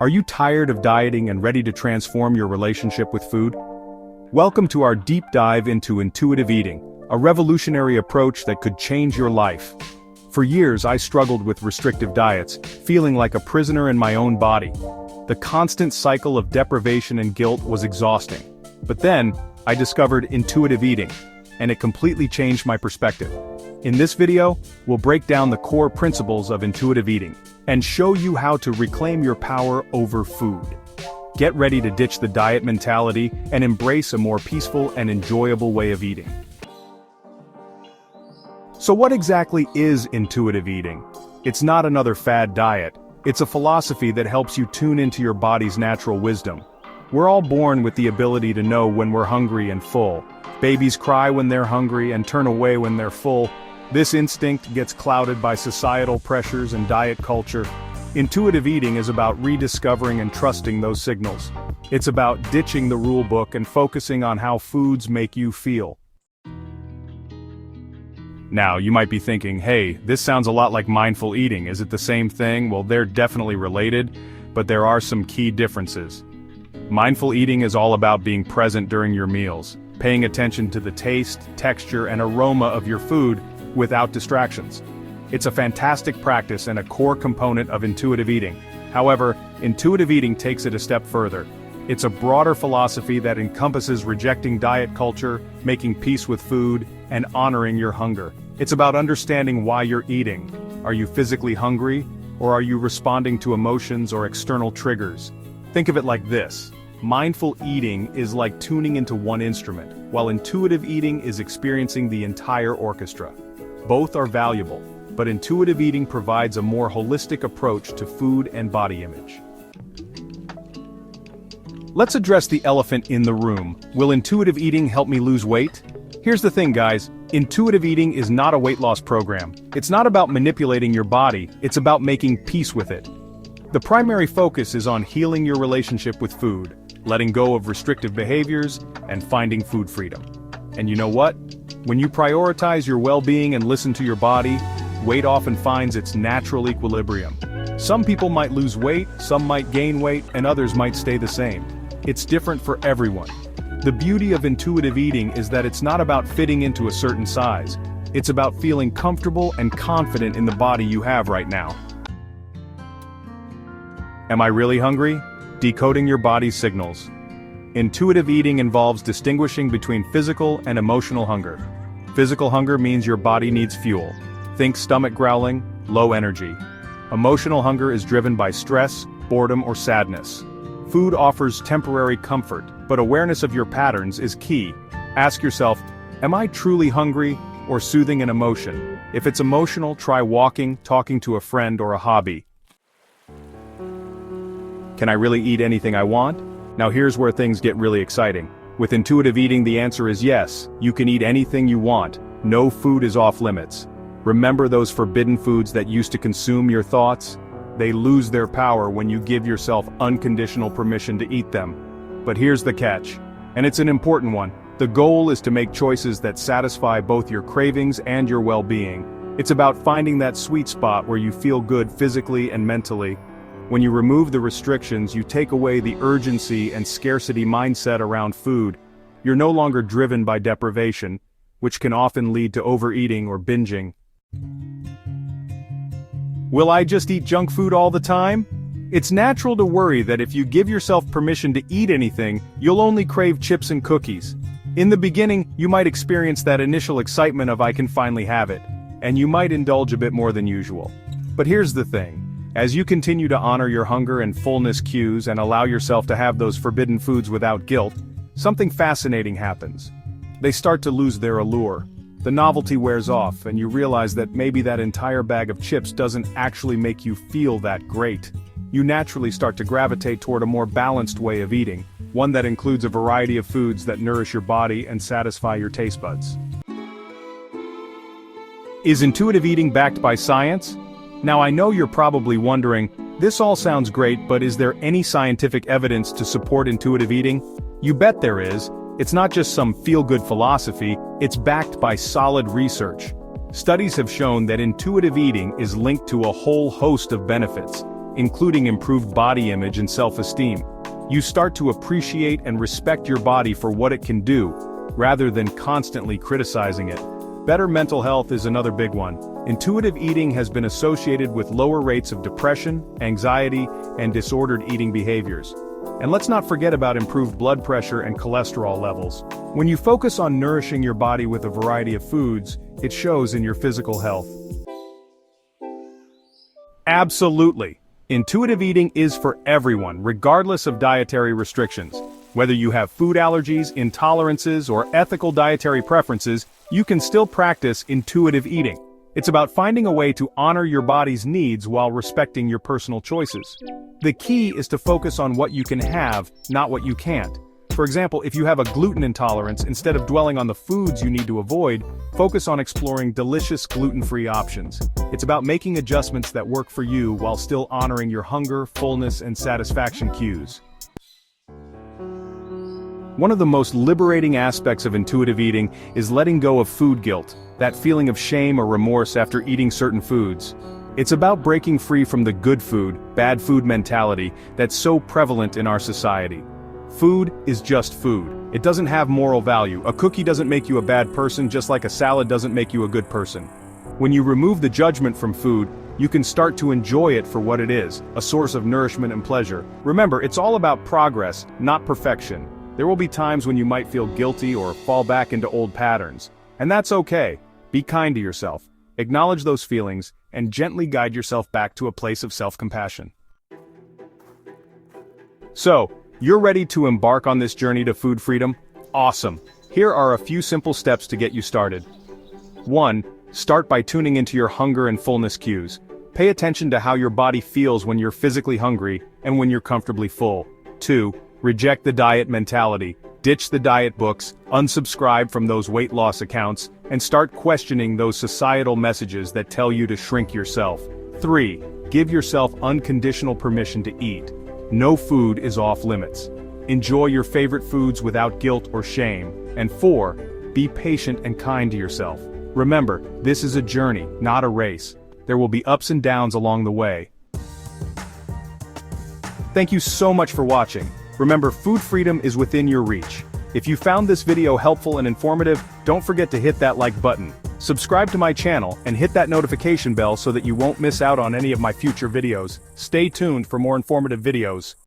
Are you tired of dieting and ready to transform your relationship with food? Welcome to our deep dive into intuitive eating, a revolutionary approach that could change your life. For years I struggled with restrictive diets, feeling like a prisoner in my own body. The constant cycle of deprivation and guilt was exhausting. But then, I discovered intuitive eating, and it completely changed my perspective. In this video, we'll break down the core principles of intuitive eating, and show you how to reclaim your power over food. Get ready to ditch the diet mentality and embrace a more peaceful and enjoyable way of eating. So what exactly is intuitive eating? It's not another fad diet. It's a philosophy that helps you tune into your body's natural wisdom. We're all born with the ability to know when we're hungry and full. Babies cry when they're hungry and turn away when they're full. This instinct gets clouded by societal pressures and diet culture. Intuitive eating is about rediscovering and trusting those signals. It's about ditching the rule book and focusing on how foods make you feel. Now, you might be thinking, hey, this sounds a lot like mindful eating. Is it the same thing? Well, they're definitely related, but there are some key differences. Mindful eating is all about being present during your meals, paying attention to the taste, texture, and aroma of your food without distractions. It's a fantastic practice and a core component of intuitive eating. However, intuitive eating takes it a step further. It's a broader philosophy that encompasses rejecting diet culture, making peace with food, and honoring your hunger. It's about understanding why you're eating. Are you physically hungry, or are you responding to emotions or external triggers? Think of it like this. Mindful eating is like tuning into one instrument, while intuitive eating is experiencing the entire orchestra. Both are valuable, but intuitive eating provides a more holistic approach to food and body image. Let's address the elephant in the room. Will intuitive eating help me lose weight? Here's the thing, guys. Intuitive eating is not a weight loss program. It's not about manipulating your body, it's about making peace with it. The primary focus is on healing your relationship with food, letting go of restrictive behaviors, and finding food freedom. And you know what? When you prioritize your well-being and listen to your body, weight often finds its natural equilibrium. Some people might lose weight, some might gain weight, and others might stay the same. It's different for everyone. The beauty of intuitive eating is that it's not about fitting into a certain size. It's about feeling comfortable and confident in the body you have right now. Am I really hungry? Decoding your body's signals. Intuitive eating involves distinguishing between physical and emotional hunger. Physical hunger means your body needs fuel. Think stomach growling, low energy. Emotional hunger is driven by stress, boredom, or sadness. Food offers temporary comfort, but awareness of your patterns is key. Ask yourself, am I truly hungry or soothing an emotion? If it's emotional, try walking, talking to a friend, or a hobby. Can I really eat anything I want? Now here's where things get really exciting. With intuitive eating, the answer is yes, you can eat anything you want. No food is off limits. Remember those forbidden foods that used to consume your thoughts? They lose their power when you give yourself unconditional permission to eat them. But here's the catch, and it's an important one. The goal is to make choices that satisfy both your cravings and your well-being. It's about finding that sweet spot where you feel good physically and mentally. When you remove the restrictions, you take away the urgency and scarcity mindset around food. You're no longer driven by deprivation, which can often lead to overeating or binging. Will I just eat junk food all the time? It's natural to worry that if you give yourself permission to eat anything, you'll only crave chips and cookies. In the beginning, you might experience that initial excitement of I can finally have it, and you might indulge a bit more than usual. But here's the thing. As you continue to honor your hunger and fullness cues and allow yourself to have those forbidden foods without guilt, something fascinating happens. They start to lose their allure. The novelty wears off, and you realize that maybe that entire bag of chips doesn't actually make you feel that great. You naturally start to gravitate toward a more balanced way of eating, one that includes a variety of foods that nourish your body and satisfy your taste buds. Is intuitive eating backed by science? Now I know you're probably wondering, this all sounds great, but is there any scientific evidence to support intuitive eating? You bet there is. It's not just some feel-good philosophy, it's backed by solid research. Studies have shown that intuitive eating is linked to a whole host of benefits. including improved body image and self-esteem. You start to appreciate and respect your body for what it can do, rather than constantly criticizing it. Better mental health is another big one. Intuitive eating has been associated with lower rates of depression, anxiety, and disordered eating behaviors. And let's not forget about improved blood pressure and cholesterol levels. When you focus on nourishing your body with a variety of foods, it shows in your physical health. Absolutely. Intuitive eating is for everyone, regardless of dietary restrictions. Whether you have food allergies, intolerances, or ethical dietary preferences, you can still practice intuitive eating. It's about finding a way to honor your body's needs while respecting your personal choices. The key is to focus on what you can have, not what you can't. For example, if you have a gluten intolerance, instead of dwelling on the foods you need to avoid, focus on exploring delicious gluten-free options. It's about making adjustments that work for you while still honoring your hunger, fullness, and satisfaction cues. One of the most liberating aspects of intuitive eating is letting go of food guilt, that feeling of shame or remorse after eating certain foods. It's about breaking free from the good food, bad food mentality that's so prevalent in our society. Food is just food. It doesn't have moral value. A cookie doesn't make you a bad person, just like a salad doesn't make you a good person. When you remove the judgment from food, you can start to enjoy it for what it is, a source of nourishment and pleasure. Remember, it's all about progress, not perfection. There will be times when you might feel guilty or fall back into old patterns. And that's okay. Be kind to yourself. Acknowledge those feelings, and gently guide yourself back to a place of self-compassion. So, you're ready to embark on this journey to food freedom? Awesome! Here are a few simple steps to get you started. 1. Start by tuning into your hunger and fullness cues. Pay attention to how your body feels when you're physically hungry and when you're comfortably full. 2. Reject the diet mentality. Ditch the diet books, unsubscribe from those weight loss accounts, and start questioning those societal messages that tell you to shrink yourself. 3. Give yourself unconditional permission to eat. No food is off limits. Enjoy your favorite foods without guilt or shame. And 4. Be patient and kind to yourself. Remember, this is a journey, not a race. There will be ups and downs along the way. Thank you so much for watching. Remember, food freedom is within your reach. If you found this video helpful and informative, don't forget to hit that like button. Subscribe to my channel and hit that notification bell so that you won't miss out on any of my future videos. Stay tuned for more informative videos.